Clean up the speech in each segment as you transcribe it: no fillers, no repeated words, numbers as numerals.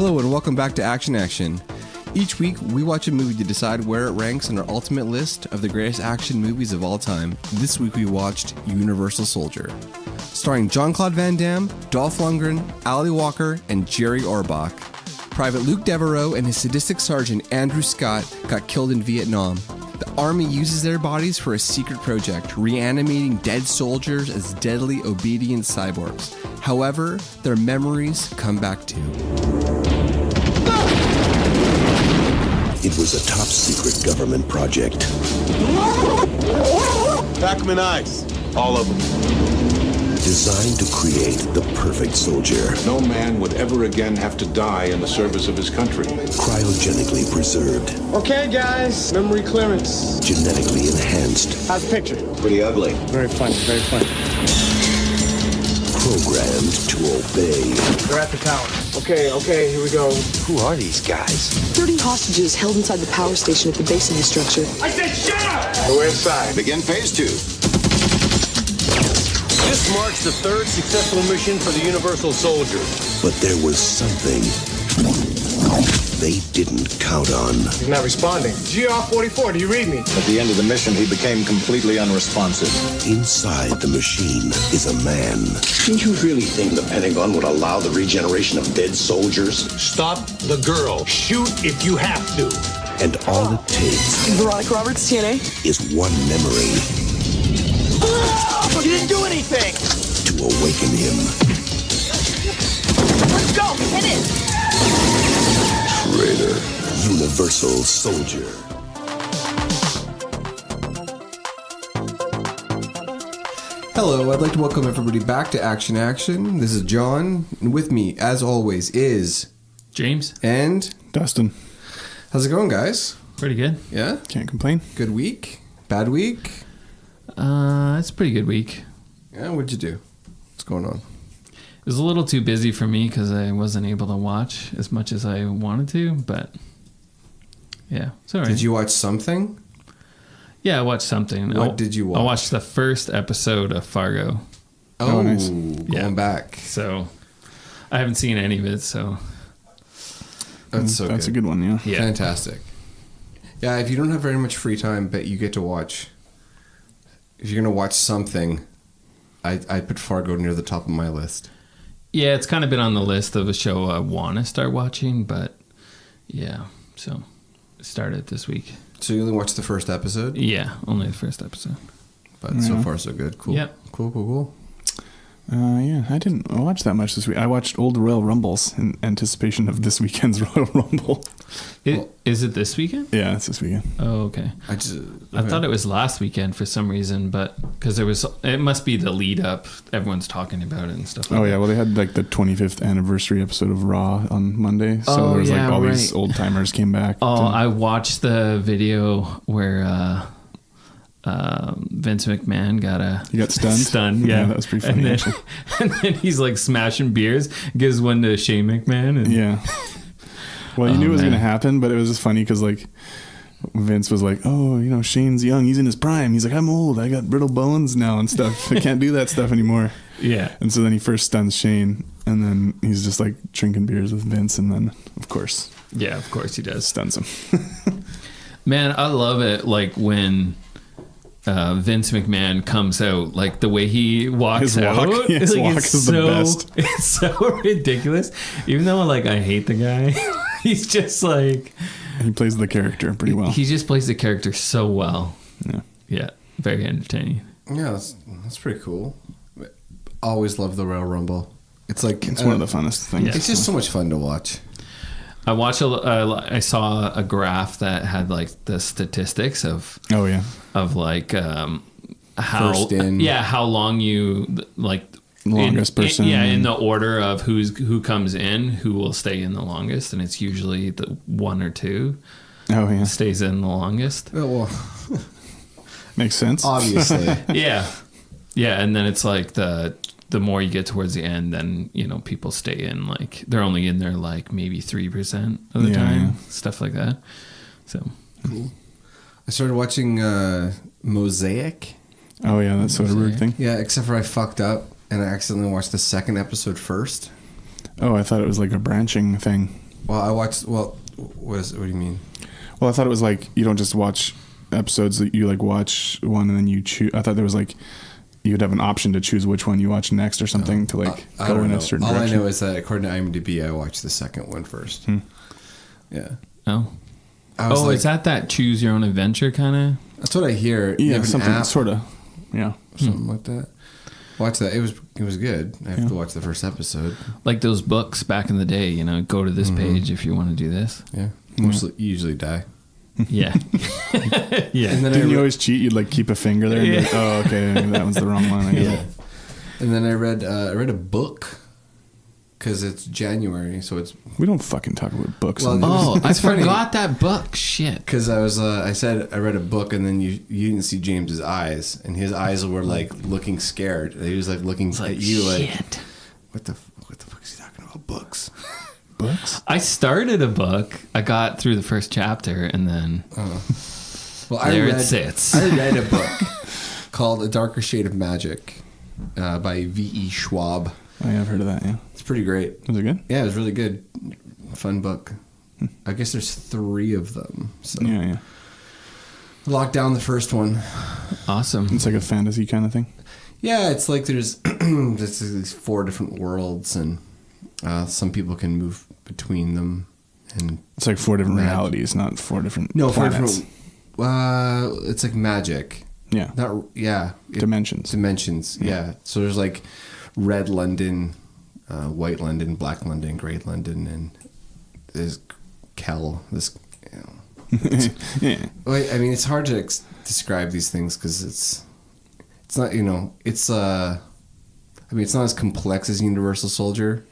Hello and welcome back to Action Action. Each week, we watch a movie to decide where it ranks on our ultimate list of the greatest action movies of all time. This week we watched Universal Soldier, starring Jean-Claude Van Damme, Dolph Lundgren, Ali Walker, and Jerry Orbach. Private Luc Deveraux and his sadistic sergeant Andrew Scott got killed in Vietnam. The army uses their bodies for a secret project, reanimating dead soldiers as deadly obedient cyborgs. However, their memories come back too. It was a top-secret government project. Pack them in ice. All of them. Designed to create the perfect soldier. No man would ever again have to die in the service of his country. Cryogenically preserved. Okay, guys. Memory clearance. Genetically enhanced. How's the picture? Pretty ugly. Very funny, very funny. Programmed to obey. They're at the tower. Okay, here we go. Who are these guys? 30 hostages held inside the power station at the base of the structure. I said shut up! We're inside. Begin phase 2. This marks the third successful mission for the Universal Soldier. But there was something they didn't count on. He's not responding. GR-44, do you read me? At the end of the mission, he became completely unresponsive. Inside the machine is a man. Do you really think the Pentagon would allow the regeneration of dead soldiers? Stop the girl. Shoot if you have to. And all it takes Veronica Roberts, TNA. is one memory You didn't do anything! to awaken him. Let's go, hit it! Traitor. Universal Soldier. Hello, I'd like to welcome everybody back to Action Action. This is John, and with me, as always, is James and Dustin. How's it going, guys? Pretty good. Yeah? Can't complain. Good week? Bad week? It's a pretty good week. Yeah, what'd you do? What's going on? It was a little too busy for me because I wasn't able to watch as much as I wanted to, but yeah, it's all right. Did you watch something? Yeah, I watched something. What did you watch? I watched the first episode of Fargo. Oh, nice. Going back. So I haven't seen any of it, so That's a good one, yeah. yeah. Fantastic. Yeah, if you don't have very much free time, but you get to watch, if you're going to watch something, I put Fargo near the top of my list. Yeah, it's kind of been on the list of a show I want to start watching, but yeah, so started this week. So you only watched the first episode? Yeah, only the first episode. But so far so good. Cool. Yep. Cool. Yeah, I didn't watch that much this week. I watched old Royal Rumbles in anticipation of this weekend's Royal Rumble. Is it this weekend? Yeah, it's this weekend. Oh, okay. I Okay. thought it was last weekend for some reason, but because it must be the lead up. Everyone's talking about it and stuff like that. Oh, yeah. Well, they had like the 25th anniversary episode of Raw on Monday. So there was like all these old timers came back. I watched the video where Vince McMahon got stunned. Stunned, yeah. That was pretty funny. And then he's like smashing beers, gives one to Shane McMahon. And, yeah. Well, you knew it was going to happen, but it was just funny because like Vince was like, oh, Shane's young. He's in his prime. He's like, I'm old. I got brittle bones now and stuff. I can't do that stuff anymore. Yeah. And so then he first stuns Shane, and then he's just like drinking beers with Vince, and then, of course. Yeah, of course he does. Stuns him. Man, I love it. Like when Vince McMahon comes out, like the way he walks out. His walk is the best. It's so ridiculous. Even though like I hate the guy, he's just like he plays the character pretty well. He just plays the character so well. Yeah, very entertaining. Yeah, that's pretty cool. Always love the Royal Rumble. It's like it's one of the funnest things. Yeah. It's just so much fun to watch. I saw a graph that had like the statistics of like how first in. how long you like longest person in the order of who comes in, who will stay in the longest, and it's usually the one or two stays in the longest. Oh, well, makes sense, obviously. yeah, and then it's like the more you get towards the end, then people stay in, like they're only in there like maybe 3% of the time, stuff like that. So cool. I started watching Mosaic. Oh yeah, that's sort of a weird thing. Yeah, except for I fucked up and I accidentally watched the second episode first. Oh, I thought it was like a branching thing. Well, I watched. Well, what do you mean? Well, I thought it was like you don't just watch episodes that you like watch one and then you choose. I thought there was like you'd have an option to choose which one you watch next or something to like go in a certain direction. All I know is that according to IMDb, I watched the second one first. Yeah. Oh. Is that choose your own adventure kind of? That's what I hear. Yeah, something sort of. Yeah, something like that. Watch that. It was good. I have to watch the first episode. Like those books back in the day, you know, go to this page if you want to do this. Yeah. Mostly usually die. Yeah. Yeah. And then didn't you always cheat? You'd like keep a finger there and be like, oh, okay, that one's the wrong one. I get it. And then I read a book because it's January, so it's... We don't fucking talk about books. Well, I forgot that book. Shit. Because I said I read a book, and then you didn't see James's eyes, and his eyes were like looking scared. He was like looking at you shit. What the fuck is he talking about? Books. Books? I started a book. I got through the first chapter, and then it sits. I read a book called A Darker Shade of Magic by V.E. Schwab. Oh, yeah, I've heard of that, yeah. It's pretty great. Was it good? Yeah, it was really good. Fun book. I guess there's 3 of them. So. Yeah. Locked down the first one. Awesome. It's like a fantasy kind of thing? Yeah, it's like there's these 4 different worlds, and some people can move between them. And it's like 4 different realities, not 4 different planets. 4 different... it's like magic. Yeah. Dimensions. Dimensions, yeah. So there's like red London, white London, black London, gray London, and there's Kel. Yeah. I mean, it's hard to describe these things because it's not, it's it's not as complex as Universal Soldier,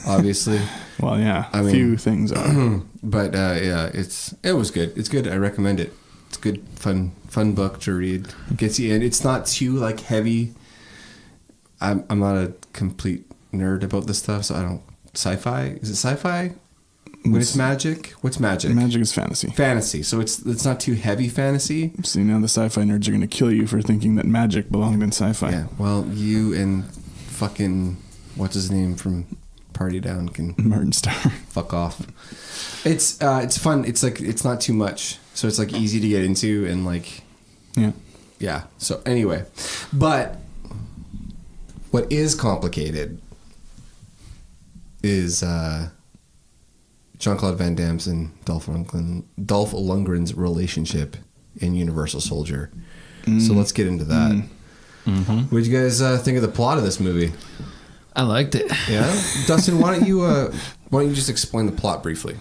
obviously. Well, yeah, few things are. But it was good. It's good. I recommend it. It's good, fun book to read. Gets you in. It's not too like heavy. I'm not a complete nerd about this stuff, so I don't. Sci-fi? Is it sci-fi? When it's magic? What's magic? Magic is fantasy. Fantasy. So it's not too heavy fantasy. See, now the sci-fi nerds are going to kill you for thinking that magic belonged in sci-fi. Yeah. Well, you and fucking what's his name from Party Down can Martin Starr. Fuck off. It's fun. It's like it's not too much, so it's like easy to get into and like. Yeah. So anyway, but what is complicated is Jean-Claude Van Damme's and Dolph Lundgren's relationship in Universal Soldier. So let's get into that. What did you guys think of the plot of this movie? I liked it. Yeah, Dustin, why don't you just explain the plot briefly?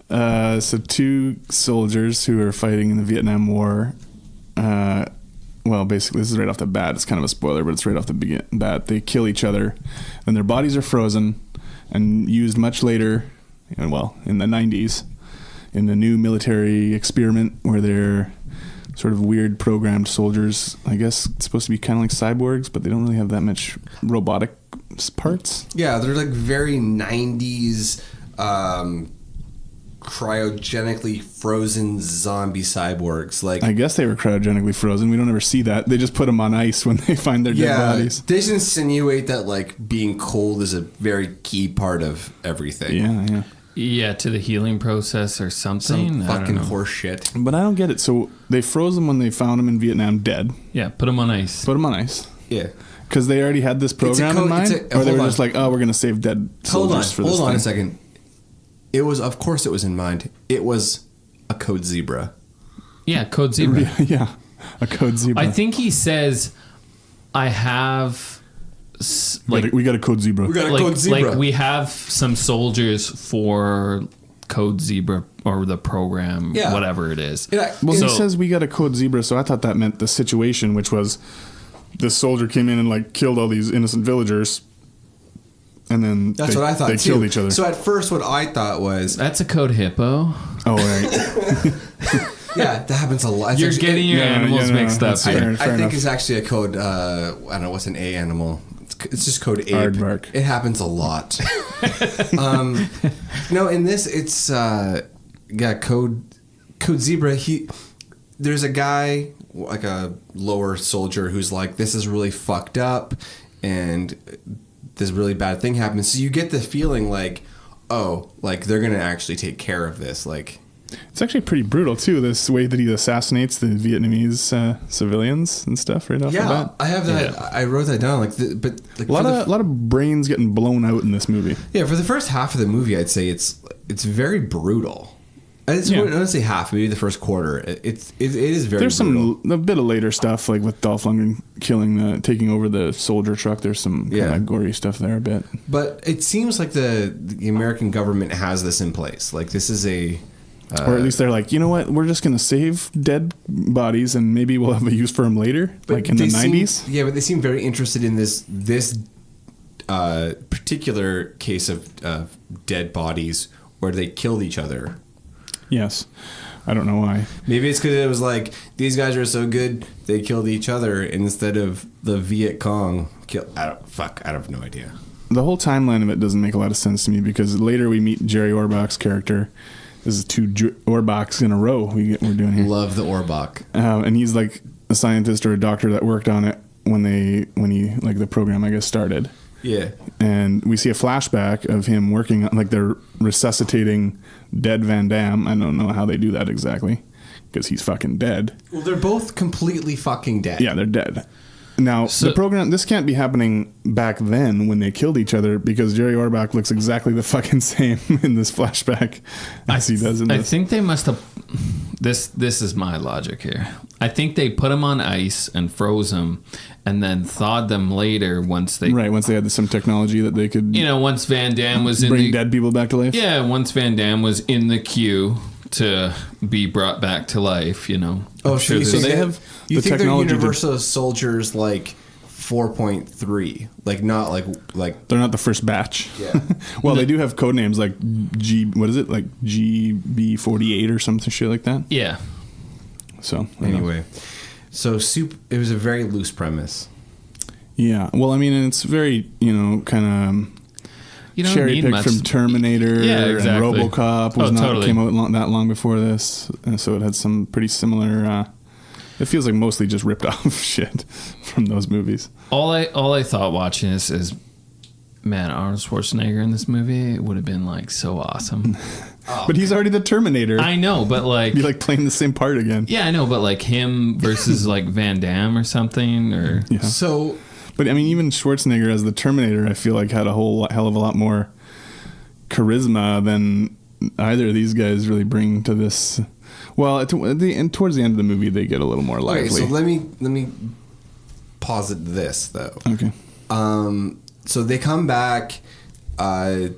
So 2 soldiers who are fighting in the Vietnam War. Well, basically, this is right off the bat. It's kind of a spoiler, but it's right off the bat. They kill each other, and their bodies are frozen and used much later. Well, in the 90s, in the new military experiment where they're sort of weird programmed soldiers. I guess it's supposed to be kind of like cyborgs, but they don't really have that much robotic parts. Yeah, they're like very 90s cryogenically frozen zombie cyborgs. Like, I guess they were cryogenically frozen. We don't ever see that. They just put them on ice when they find their dead bodies. They just insinuate that like being cold is a very key part of everything. Yeah. Yeah, to the healing process or something. Some fucking horse shit. But I don't get it. So they froze them when they found them in Vietnam dead. Yeah, put them on ice. Yeah. Because they already had this program in mind? Or they were just like, oh, we're going to save dead soldiers for this Hold on a second. Of course it was in mind. It was a code zebra. Yeah, code zebra. Yeah, a code zebra. I think he says, I have... we got a code zebra. Like we have some soldiers for code zebra or the program, whatever it is. Well, he says we got a code zebra, so I thought that meant the situation, which was this soldier came in and like killed all these innocent villagers, and then that's what I thought they too. Killed each other. So at first, what I thought was that's a code hippo. Oh right. Yeah, that happens a lot. You're getting your animals mixed up. I think it's actually a code. I don't know what's an A animal. It's just code ape. Aardvark. It happens a lot. No, in this, it's code zebra. There's a guy, like a lower soldier, who's like, this is really fucked up, and this really bad thing happens. So you get the feeling like, oh, like they're gonna actually take care of this. Like, it's actually pretty brutal too. This way that he assassinates the Vietnamese civilians and stuff right off the bat. I have that. Yeah. I wrote that down. Like, but like a lot of brains getting blown out in this movie. Yeah, for the first half of the movie, I'd say it's very brutal. I don't say half, maybe the first quarter. It is very. There's brutal. a bit of later stuff, like with Dolph Lundgren taking over the soldier truck. There's some kind of gory stuff there a bit. But it seems like the American government has this in place. Like, this is a. Or at least they're like, you know what? We're just going to save dead bodies and maybe we'll have a use for them later, like in the 90s. Yeah, but they seem very interested in this particular case of dead bodies where they killed each other. Yes. I don't know why. Maybe it's because it was like, these guys are so good, they killed each other instead of the Viet Cong. I have no idea. The whole timeline of it doesn't make a lot of sense to me because later we meet Jerry Orbach's character. This is 2 Orbachs in a row we're doing here. Love the Orbach. And he's like a scientist or a doctor that worked on it when he like the program, I guess, started. Yeah. And we see a flashback of him working on, like, they're resuscitating dead Van Damme. I don't know how they do that exactly because he's fucking dead. Well, they're both completely fucking dead. Yeah, they're dead. Now, the program, this can't be happening back then when they killed each other because Jerry Orbach looks exactly the fucking same in this flashback as he does in this. I think they must have... This is my logic here. I think they put him on ice and froze him and then thawed them later once they... Right, once they had some technology that they could... once Van Damme was bring dead people back to life? Yeah, once Van Damme was in the queue to be brought back to life, Oh, so they have... You think they're Universal Soldiers like 4.3, like not like they're not the first batch. Yeah. Well, they do have code names like like GB48 or something shit like that. Yeah. So anyway, it was a very loose premise. Yeah. Well, I mean, and it's very kind of cherry picked from Terminator and RoboCop came out that long before this, and so it had some pretty similar. It feels like mostly just ripped off shit from those movies. All I thought watching this is, man, Arnold Schwarzenegger in this movie would have been like so awesome. But he's already the Terminator. I know, but like be like playing the same part again. Yeah, I know, but like him versus like Van Damme or something, or so. But I mean, even Schwarzenegger as the Terminator, I feel like had a hell of a lot more charisma than either of these guys really bring to this. Well, towards the end of the movie, they get a little more lively. Okay, so let me posit this though. Okay. So they come back. Van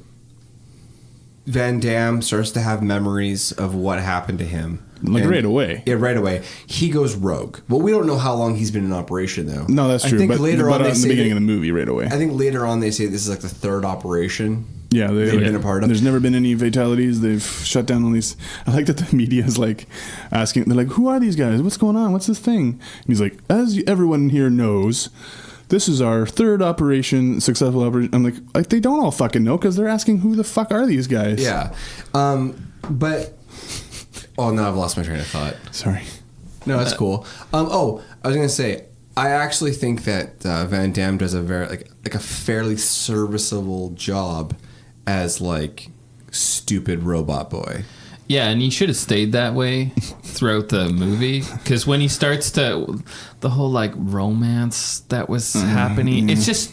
Damme starts to have memories of what happened to him. Like right away. Yeah, right away. He goes rogue. Well, we don't know how long he's been in operation though. No, that's true. I think later on, in the beginning of the movie, right away. I think later on they say this is like the 3rd operation. Yeah, they've been a part of. There's never been any fatalities. They've shut down all these. I like that the media is like asking. They're like, "Who are these guys? What's going on? What's this thing?" And he's like, "As everyone here knows, this is our 3rd operation, successful operation." I'm like they don't all fucking know because they're asking who the fuck are these guys? Yeah, but now I've lost my train of thought. Sorry. No, that's cool. I was gonna say. I actually think that Van Damme does a very like a fairly serviceable job as like stupid robot boy. Yeah, and he should have stayed that way throughout the movie because when he starts to the whole like romance that was happening, it's just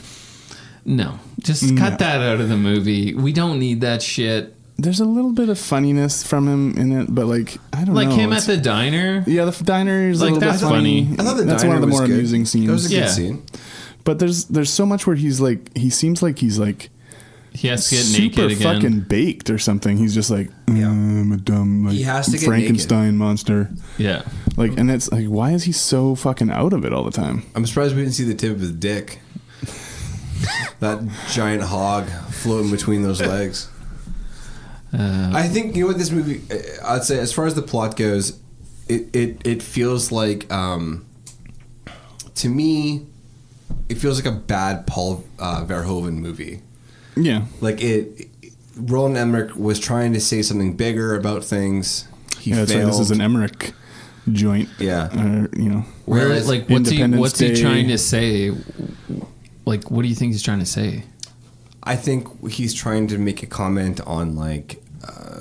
cut that out of the movie. We don't need that shit. There's a little bit of funniness from him in it, but like I don't know. Like him at the diner. Yeah, the diner is like that's funny. I thought that's one of the more amusing scenes. That was a good scene. But there's so much where he seems like he's like he has to get super naked again. fucking baked or something. He's just like I'm a dumb he has to get Frankenstein monster. Yeah. Like, and it's like, why is he so fucking out of it all the time? I'm surprised we didn't see the tip of his dick. That giant hog floating between those legs. I think what this movie, I'd say as far as the plot goes, it feels like to me it feels like a bad Paul Verhoeven movie. Yeah, like Roland Emmerich was trying to say something bigger about things. He failed. Right. This is an Emmerich joint. Yeah, Whereas, like what's he trying to say? Like, what do you think he's trying to say? I think he's trying to make a comment on like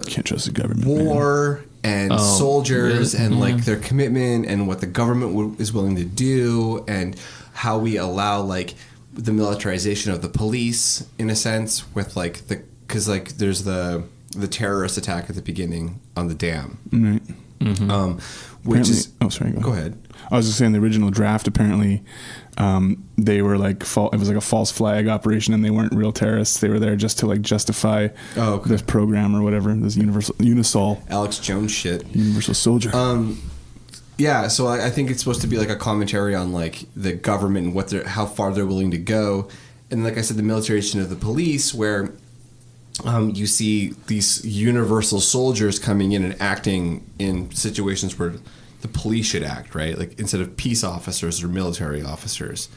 can't trust the government. War and soldiers really? and like their commitment and what the government is willing to do and how we allow like the militarization of the police in a sense with like because like there's the terrorist attack at the beginning on the dam, Right. which is sorry. Go ahead. I was just saying the original draft apparently they were like it was like a false flag operation and they weren't real terrorists. They were there just to like justify this program or whatever, this Unisol Alex Jones shit. Universal Soldier. Yeah, so I think it's supposed to be like a commentary on like the government and how far they're willing to go, and like I said, the militarization of the police, where you see these universal soldiers coming in and acting in situations where the police should act, right? Like instead of peace officers or military officers.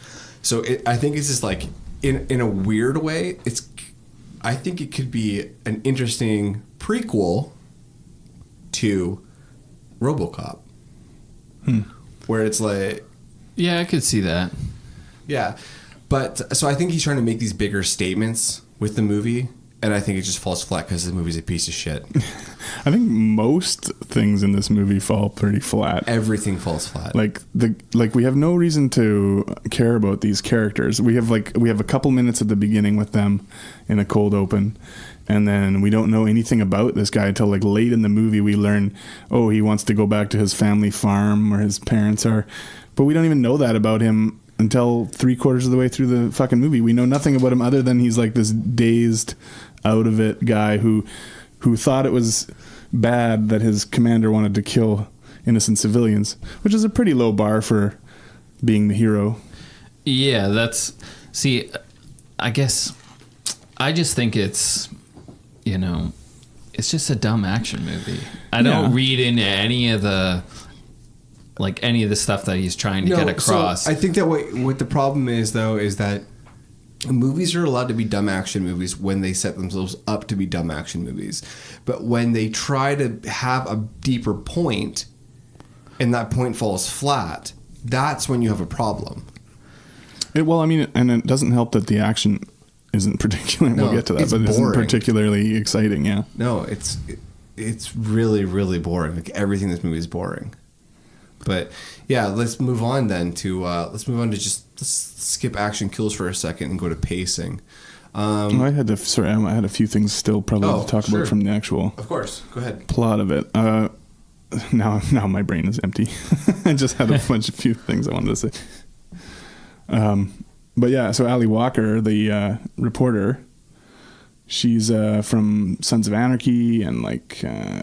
So I think it's just like in a weird way, I think it could be an interesting prequel to RoboCop. Where it's like... Yeah, I could see that. Yeah. But, so I think he's trying to make these bigger statements with the movie, and I think it just falls flat because the movie's a piece of shit. I think most things in this movie fall pretty flat. Everything falls flat. Like we have no reason to care about these characters. We have a couple minutes at the beginning with them in a cold open, and then we don't know anything about this guy until like late in the movie. We learn, he wants to go back to his family farm where his parents are, but we don't even know that about him until 3/4 of the way through the fucking movie. We know nothing about him other than he's like this dazed, out of it guy who thought it was bad that his commander wanted to kill innocent civilians, which is a pretty low bar for being the hero. Yeah, I guess I just think it's, it's just a dumb action movie. I don't read into any of the stuff that he's trying to get across. So I think that what the problem is, though, is that movies are allowed to be dumb action movies when they set themselves up to be dumb action movies. But when they try to have a deeper point and that point falls flat, that's when you have a problem. And it doesn't help that the action isn't particularly, we'll get to that, but it isn't particularly exciting, yeah. No, it's really, really boring. Like everything in this movie is boring. But yeah, let's move on then to let's skip action kills for a second and go to pacing. I had a few things still probably to talk about from the actual. Of course, go ahead. Plot of it. Now my brain is empty. I just had a few things I wanted to say. But yeah, so Ali Walker, the reporter, she's from Sons of Anarchy, and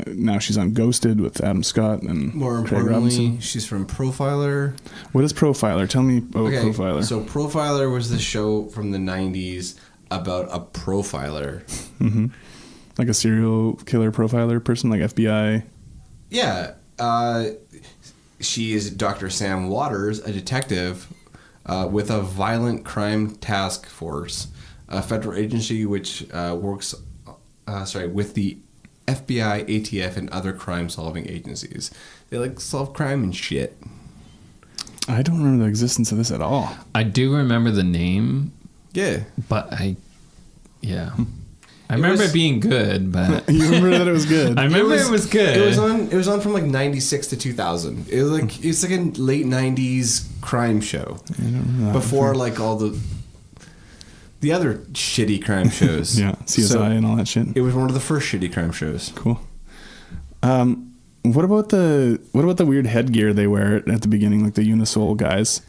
now she's on Ghosted with Adam Scott and more Craig importantly, Robinson. she's from Profiler. What is Profiler? Tell me about Profiler. So Profiler was the show from the 90s about a profiler. Mm-hmm. Like a serial killer profiler person, like FBI. Yeah. She is Dr. Sam Waters, a detective with a violent crime task force, a federal agency which works with the FBI, ATF, and other crime-solving agencies. They solve crime and shit. I don't remember the existence of this at all. I do remember the name. Yeah. But I remember it being good, but you remember that it was good. I remember it was good. It was on from 96 to 2000. It's like a late 90s crime show. I don't remember before all the other shitty crime shows. Yeah, CSI and all that shit. It was one of the first shitty crime shows. Cool. What about the weird headgear they wear at the beginning, like the Unisol guys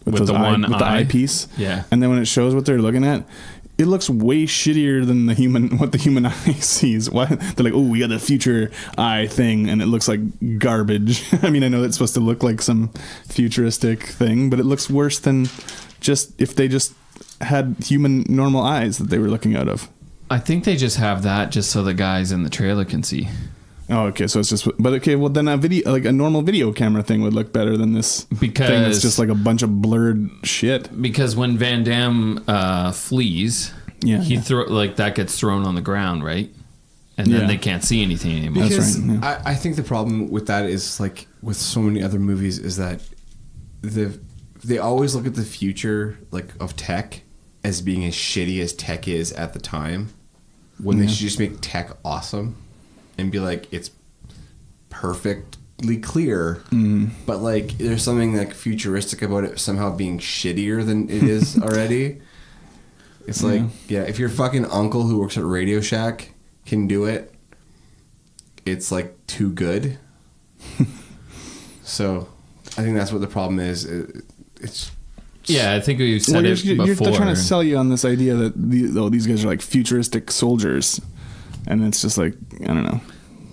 with the eyepiece? Yeah. And then when it shows what they're looking at, it looks way shittier than what the human eye sees. Why? They're like, we got the future eye thing, and it looks like garbage. I mean, I know it's supposed to look like some futuristic thing, but it looks worse than if they just had human normal eyes that they were looking out of. I think they just have that just so the guys in the trailer can see. Oh, okay. So it's just, but okay. Well, then a normal video camera thing would look better than this because thing that's just like a bunch of blurred shit. Because when Van Damme flees, that gets thrown on the ground, right? And then they can't see anything anymore. Because that's right. Yeah. I think the problem with that is with so many other movies is that they always look at the future of tech as being as shitty as tech is at the time, when they should just make tech awesome and be like, it's perfectly clear, but like there's something like futuristic about it somehow being shittier than it is already. It's like, if your fucking uncle who works at Radio Shack can do it, it's like too good. So I think that's what the problem is. It's I think we've said it before. They're trying to sell you on this idea that these guys are like futuristic soldiers, and it's just like, I don't know,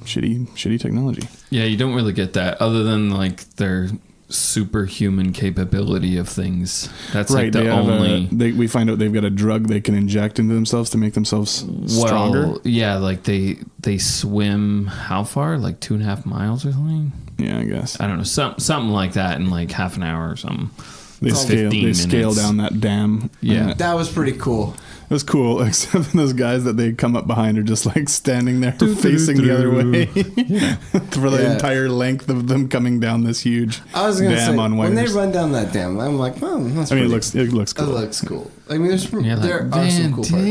shitty technology. Yeah, you don't really get that other than like their superhuman capability of things. That's right. Like the only. We find out they've got a drug they can inject into themselves to make themselves stronger. Yeah, like they swim how far? Like 2.5 miles or something. Yeah, I guess. I don't know, something like that in like half an hour or something. They scale down that dam. Yeah. That was pretty cool. It was cool, except those guys that they come up behind are just like standing there facing the other way for the entire length of them coming down this huge dam on wires. When they run down that dam, I'm like, oh, that's it looks cool. It looks cool. I mean, there are some cool parts.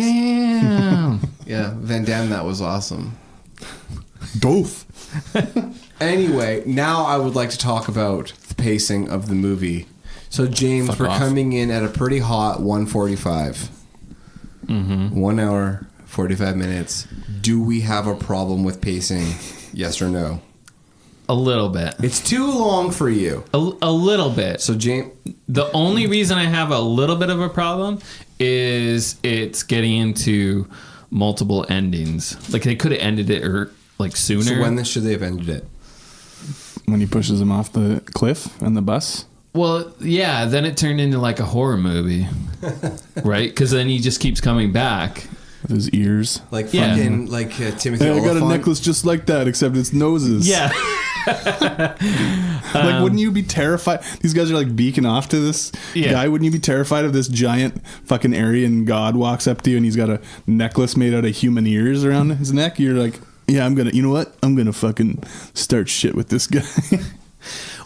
Yeah, Van Damme, that was awesome. Dolph. Anyway, now I would like to talk about the pacing of the movie. So, James, we're coming in at a pretty hot 1:45. 1 hour, 45 minutes. Do we have a problem with pacing? Yes or no? A little bit. It's too long for you. A little bit. So, James... The only reason I have a little bit of a problem is it's getting into multiple endings. Like, they could have ended it sooner. So when should they have ended it? When he pushes him off the cliff and the bus? Well, yeah, then it turned into like a horror movie, right? Because then he just keeps coming back. With his ears. Like fucking, Timothy Hey, I got Oliphant. a necklace just like that, except it's noses. Yeah. Like, wouldn't you be terrified? These guys are like beaking off to this guy. Wouldn't you be terrified if this giant fucking Aryan god walks up to you and he's got a necklace made out of human ears around his neck? You're like, yeah, you know what? I'm gonna fucking start shit with this guy.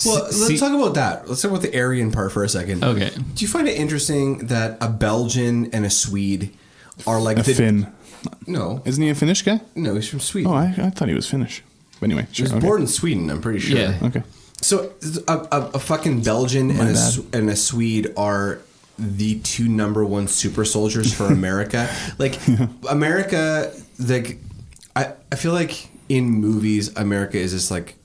Well, let's talk about that. Let's talk about the Aryan part for a second. Okay. Do you find it interesting that a Belgian and a Swede are like a Finn? No. Isn't he a Finnish guy? No, he's from Sweden. Oh, I thought he was Finnish. But anyway, sure. He was born in Sweden, I'm pretty sure. Yeah. Okay. So a fucking Belgian and a Swede are the two #1 super soldiers for America. America, I feel like in movies, America is this like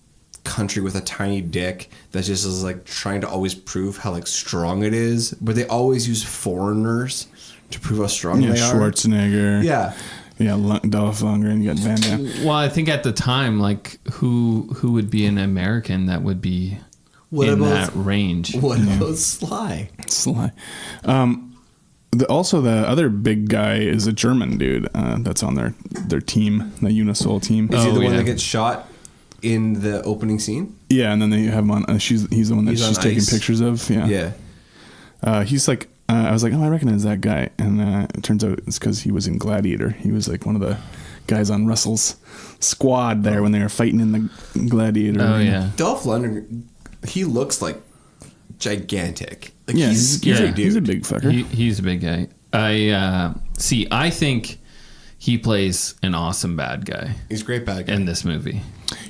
country with a tiny dick that just is like trying to always prove how like strong it is, but they always use foreigners to prove how strong they are. Schwarzenegger. Yeah. Dolph Lundgren. You got Van Damme. Well, I think at the time, like who would be an American that would be that range? What about Sly? Also, the other big guy is a German dude that's on their team, the Unisol team. Is he the one that gets shot in the opening scene? Yeah, and then they have him on. He's the one that she's taking pictures of. Yeah. He's like, I was like, oh, I recognize that guy, and it turns out it's because he was in Gladiator. He was like one of the guys on Russell's squad there when they were fighting in the Gladiator. Oh yeah, Dolph Lundgren. He looks like gigantic. Like he's a scary dude. He's a big fucker. He's a big guy. I think he plays an awesome bad guy. He's a great bad guy in this movie.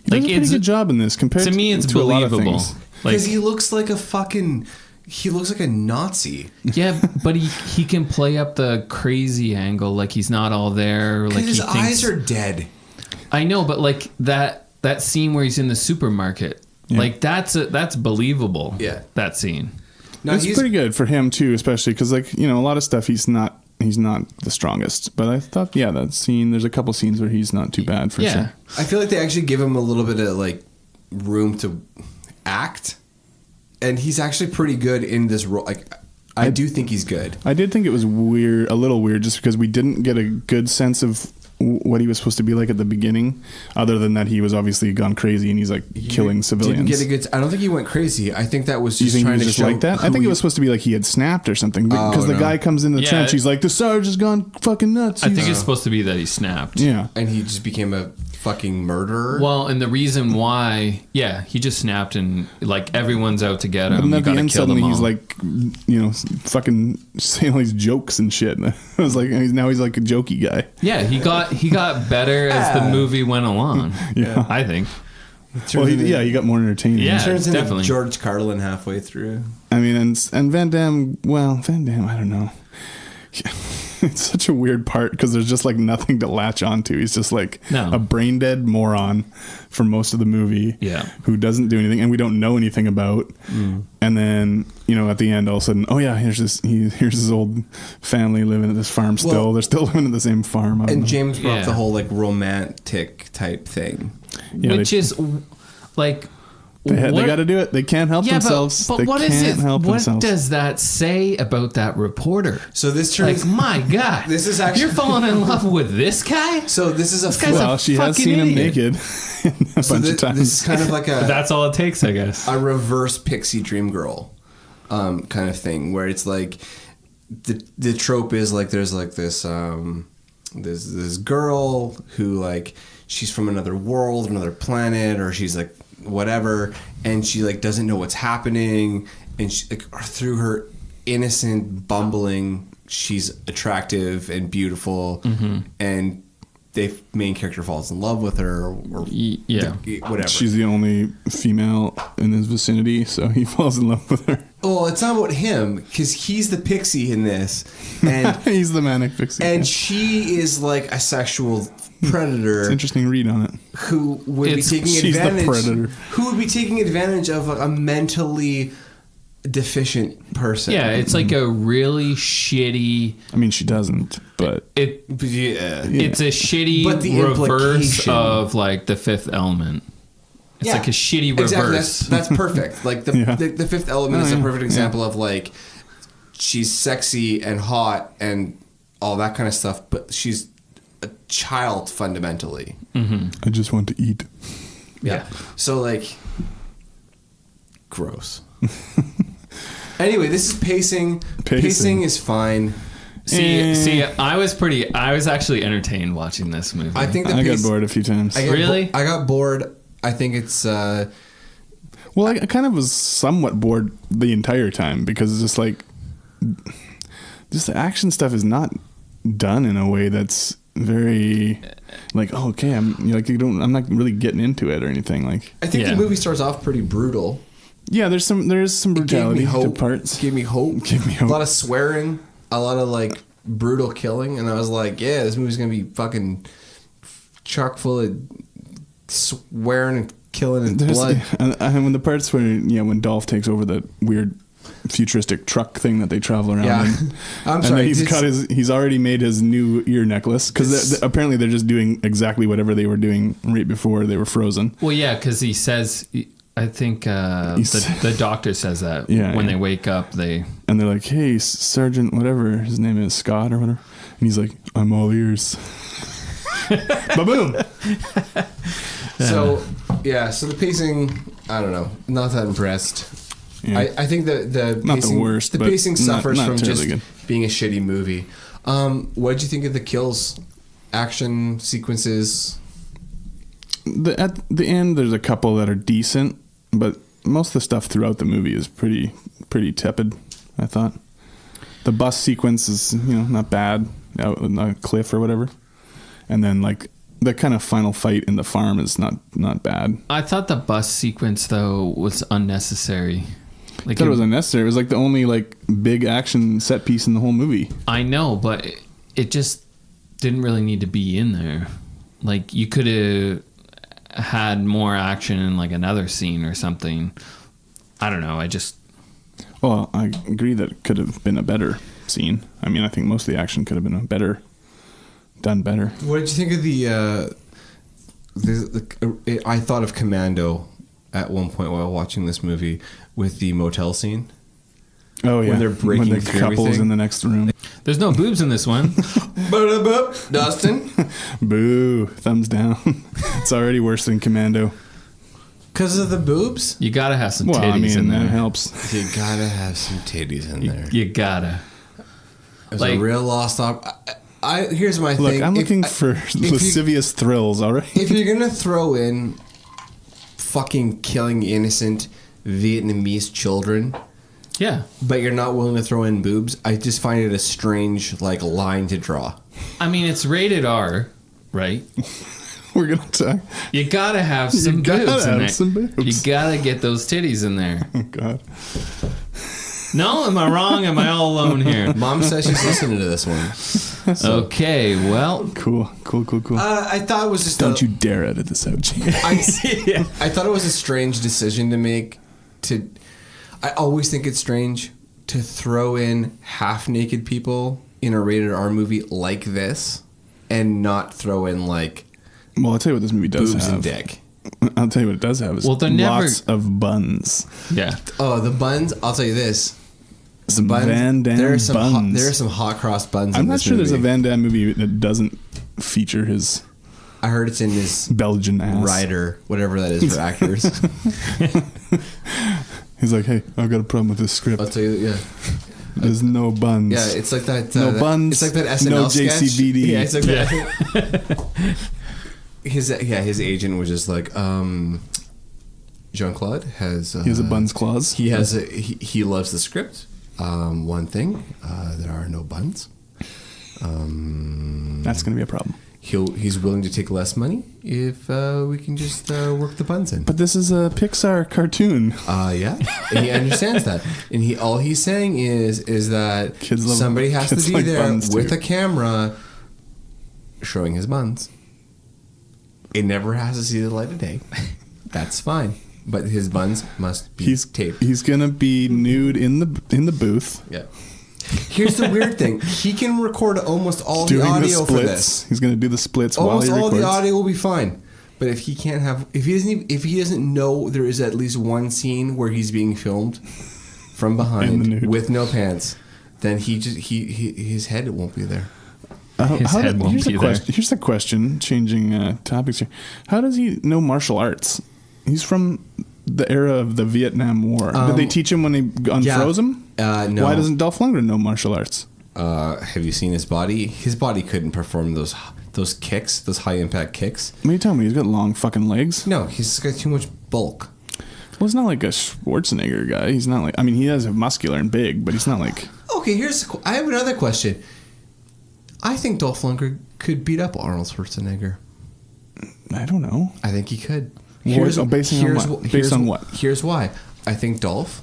He does a pretty good job in this compared to me. It's to believable a lot of things. Because he looks like he looks like a Nazi. Yeah, but he can play up the crazy angle, like he's not all there. Like his eyes are dead. I know, but like that scene where he's in the supermarket, like that's believable. Yeah, that scene. No, it's pretty good for him too, especially because like a lot of stuff he's not the strongest. But I thought that scene, there's a couple scenes where he's not too bad for sure. I feel like they actually give him a little bit of like room to act. And he's actually pretty good in this role. Like, I do think he's good. I did think it was a little weird, just because we didn't get a good sense of what he was supposed to be like at the beginning, other than that he was obviously gone crazy and he's like killing civilians. I don't think he went crazy. I think that was just trying to show like that. I think it was supposed to be like he had snapped or something, because the guy comes in the trench. He's like, the Sarge has gone fucking nuts. I think it's supposed to be that he snapped. Yeah, and he just became a fucking murderer. Well, and the reason why, he just snapped and like everyone's out to get him. And You at the gotta end, kill them suddenly all. he's like, fucking saying all these jokes and shit. And I was like, now he's like a jokey guy. Yeah, he got better as the movie went along. Yeah. I think. Well, he got more entertaining. Yeah, turns into definitely. George Carlin halfway through. I mean, and Van Damme, I don't know. It's such a weird part because there's just like nothing to latch onto. He's just like a brain dead moron for most of the movie. Yeah. Who doesn't do anything and we don't know anything about. And then, at the end, all of a sudden, here's his old family living at this farm still. Well, they're still living at the same farm. And James brought up the whole like romantic type thing. Yeah, which is like... They got to do it. They can't help themselves. But they what is it? Help what themselves. does that say about that reporter? So this turns... Like, my God. This is actually... You're falling in love with this guy? So this is This guy's a she has fucking seen him idiot. naked a bunch of times. This is kind of like a... That's all it takes, I guess. A reverse Pixie Dream Girl kind of thing, where it's like... The trope is like there's like this girl who like... She's from another world, another planet, or she's like... whatever, and she like doesn't know what's happening, and she, like, through her innocent bumbling, she's attractive and beautiful, and the main character falls in love with her, or whatever. She's the only female in his vicinity, so he falls in love with her. Well, it's not about him because he's the pixie in this, and he's the manic pixie, and she is like a sexual predator. It's an interesting read on it. Who would be taking she's advantage? The predator. Who would be taking advantage of like, a mentally deficient person? Yeah, it's like a really shitty. I mean, she doesn't, but it's a shitty But the reverse implication- of like The Fifth Element. It's like a shitty reverse. Exactly. That's perfect. Like the Fifth Element is a perfect example of like she's sexy and hot and all that kind of stuff, but she's a child fundamentally. I just want to eat. Yeah. So like, gross. Anyway, this is pacing. Pacing is fine. See, I was actually entertained watching this movie. I think I got bored a few times. Really? I got bored. I think it's. Well, I kind of was somewhat bored the entire time because it's just like, just the action stuff is not done in a way that's very like, oh, okay, I'm not really getting into it or anything. Like, I think the movie starts off pretty brutal. Yeah, there is some brutality to parts. Gave me hope. A lot of swearing, a lot of like brutal killing, and I was like, yeah, this movie's gonna be fucking chock full of swearing and killing and blood. And when the parts where when Dolph takes over the weird futuristic truck thing that they travel around in. I'm sorry. He's already made his new ear necklace because apparently they're just doing exactly whatever they were doing right before they were frozen. Well, yeah, because he says, I think the doctor says that when they wake up, and they're like, hey, Sergeant, whatever his name is, Scott or whatever, and he's like, I'm all ears. Ba-boom. So the pacing, I don't know, not that impressed. Yeah. I think the not pacing, the worst. The pacing suffers not from just good. Being a shitty movie. What did you think of the kills, action sequences? At the end, there's a couple that are decent, but most of the stuff throughout the movie is pretty tepid. I thought the bus sequence is not bad out on a cliff or whatever, and then like the kind of final fight in the farm is not bad. I thought the bus sequence though was unnecessary. I thought it was unnecessary. It was like the only like big action set piece in the whole movie. I know, but it just didn't really need to be in there. Like you could have had more action in like another scene or something. I don't know. Well, I agree that it could have been a better scene. I mean, I think most of the action could have been done better. What did you think of the I thought of Commando at one point while watching this movie with the motel scene. Oh yeah, when they're breaking when the through couple's everything. in the next room. There's no boobs in this one. Dustin. Boo! Thumbs down. It's already worse than Commando. Because of the boobs? You gotta have some titties in there. That helps. You gotta have some titties in there. You gotta. It was a real lost Here's my thing. I'm looking for lascivious thrills, all right? If you're going to throw in fucking killing innocent Vietnamese children, Yeah. but you're not willing to throw in boobs, I just find it a strange line to draw. I mean, it's rated R, right? We're going to talk. You gotta have some boobs in there. Some boobs. You gotta get those titties in there. Oh, God. No, am I wrong? Am I all alone here? Mom says she's listening to this one. So. Okay, well. Cool. I thought it was just Don't you dare edit this out, Gene. I thought it was a strange decision to make. I always think it's strange to throw in half-naked people in a rated R movie like this and not throw in, like, Well, I'll tell you what this movie does boobs have. and dick. I'll tell you what it does have is lots of buns. Yeah. Oh, the buns. I'll tell you this. Some buns, Van Damme there are some buns. there are some hot cross buns. I'm in not this sure movie. there's a Van Damme movie that doesn't feature his I heard it's in his Belgian ass. rider, whatever that is for actors. He's like, hey, I've got a problem with this script. I'll tell you, yeah. There's no buns. Yeah, it's like that. No buns. It's like that SNL no sketch. JCVD. Yeah, it's like that. His agent was just like, Jean-Claude has. He has a buns clause. He has. He loves the script. One thing, there are no buns. That's going to be a problem. He's willing to take less money if we can just work the buns in. But this is a Pixar cartoon. Yeah, and he understands that, and all he's saying is that somebody has to be there with a camera showing his buns. It never has to see the light of day. That's fine, but his buns must be taped. He's gonna be nude in the booth. Yeah. Here's the weird thing: he can record almost all the audio for this. He's gonna do the splits almost while he all records. the audio will be fine. But if he doesn't know there is at least one scene where he's being filmed from behind with no pants, then his head won't be there. Here's the question. Changing topics here. How does he know martial arts? He's from the era of the Vietnam War. Did they teach him when they unfroze him? No. Why doesn't Dolph Lundgren know martial arts? Have you seen his body? His body couldn't perform those kicks, those high impact kicks. What are you telling me? He's got long fucking legs? No, he's got too much bulk. Well, he's not like a Schwarzenegger guy. He's not like. I mean, he is muscular and big, but he's not like. Okay, I have another question. I think Dolph Lundgren could beat up Arnold Schwarzenegger. I don't know. I think he could. Based on what? Here's why. I think Dolph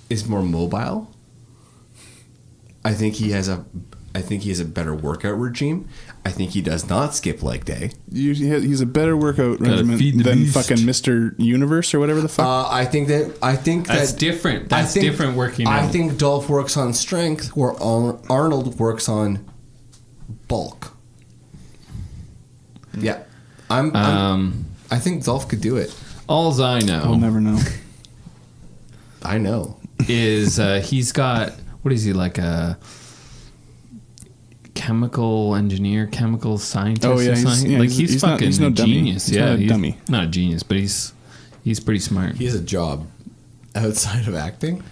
is more mobile. I think he has a better workout regime. I think he does not skip leg day. He's a better workout regimen than fucking Mr. Universe or whatever the fuck. I think that's different. That's different working out. I think Dolph works on strength, where Arnold works on bulk. Yeah, I think Dolph could do it. Alls I know. We'll never know. I know. Is he's got, what is he, like a chemical engineer, chemical scientist? Oh, yeah, or something? He's fucking he's no genius. Dummy. Yeah, he's not a dummy. Not a genius, but he's pretty smart. He has a job outside of acting.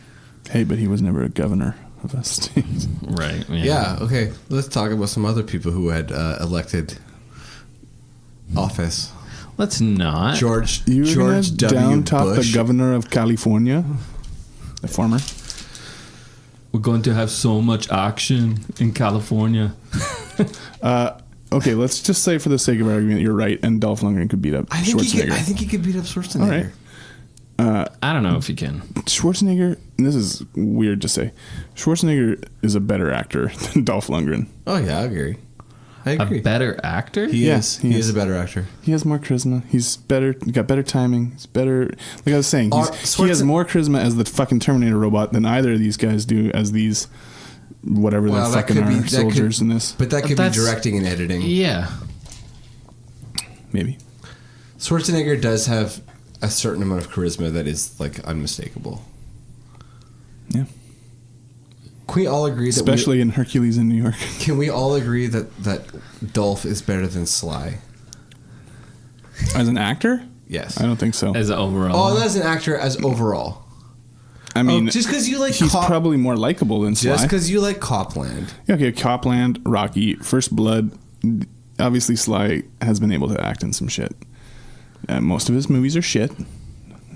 Hey, but he was never a governor of a state. Right. Yeah. Okay. Let's talk about some other people who had elected office. Let's not. George W. Down top Bush. the governor of California, the former. We're going to have so much action in California. Okay, let's just say for the sake of argument, you're right, and Dolph Lundgren could beat up Schwarzenegger. I think he could beat up Schwarzenegger. All right. I don't know if he can. Schwarzenegger, and this is weird to say, Schwarzenegger is a better actor than Dolph Lundgren. Oh yeah, I agree. A better actor? He is a better actor. He has more charisma. He's better. He got better timing. He's better. Like I was saying, he has more charisma as the fucking Terminator robot than either of these guys do as these whatever they fucking are soldiers in this. But that could be directing and editing. Yeah. Maybe. Schwarzenegger does have a certain amount of charisma that is like unmistakable. Yeah. Can we all agree that especially in Hercules in New York? Can we all agree that Dolph is better than Sly? As an actor? Yes. I don't think so. As an overall? Oh, not as an actor, as overall. I mean, just because you like he's probably more likable than Sly. Just because you like Copland. Yeah, okay, Copland, Rocky, First Blood. Obviously, Sly has been able to act in some shit. Most of his movies are shit.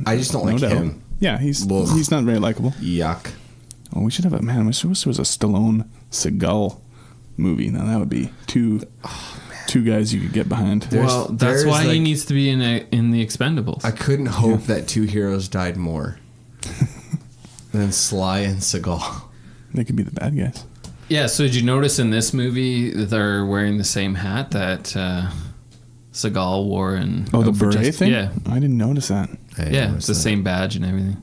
I just don't like him. Yeah, he's not very likable. Yuck. Oh, we should have a man. I wish there was a Stallone Seagal movie. Now that would be two guys you could get behind. That's why he needs to be in the Expendables. I couldn't hope that two heroes died more than Sly and Seagal. They could be the bad guys. Yeah. So did you notice in this movie they're wearing the same hat that Seagal wore in? The beret thing. Yeah, I didn't notice that. It's the same badge and everything.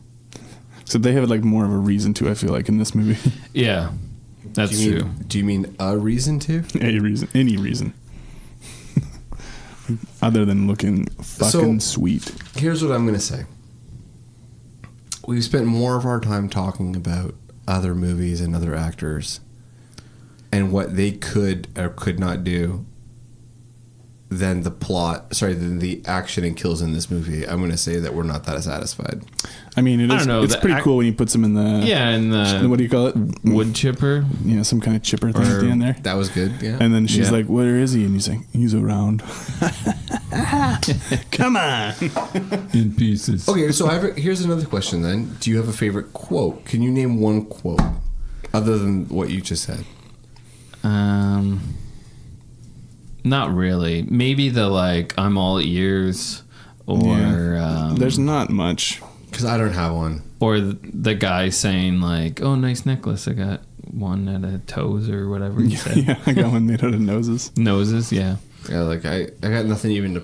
So they have like more of a reason to. I feel like in this movie. Yeah, that's true. Do you mean a reason to? Any reason. Other than looking fucking sweet. Here's what I'm going to say. We've spent more of our time talking about other movies and other actors and what they could or could not do than than the action and kills in this movie. I'm going to say that we're not that satisfied. I mean, it's pretty cool when he puts them in the what do you call it? Wood chipper. Yeah, some kind of chipper thing at the end there. That was good, yeah. And then she's like, where is he? And he's like, he's around. Come on. In pieces. Okay, so here's another question then. Do you have a favorite quote? Can you name one quote other than what you just said? Not really. Maybe the I'm all ears, or there's not much because I don't have one. Or the guy saying oh, nice necklace. I got one at a toes or whatever he said. Yeah, I got one made out of noses. Noses, yeah. Yeah, I got nothing even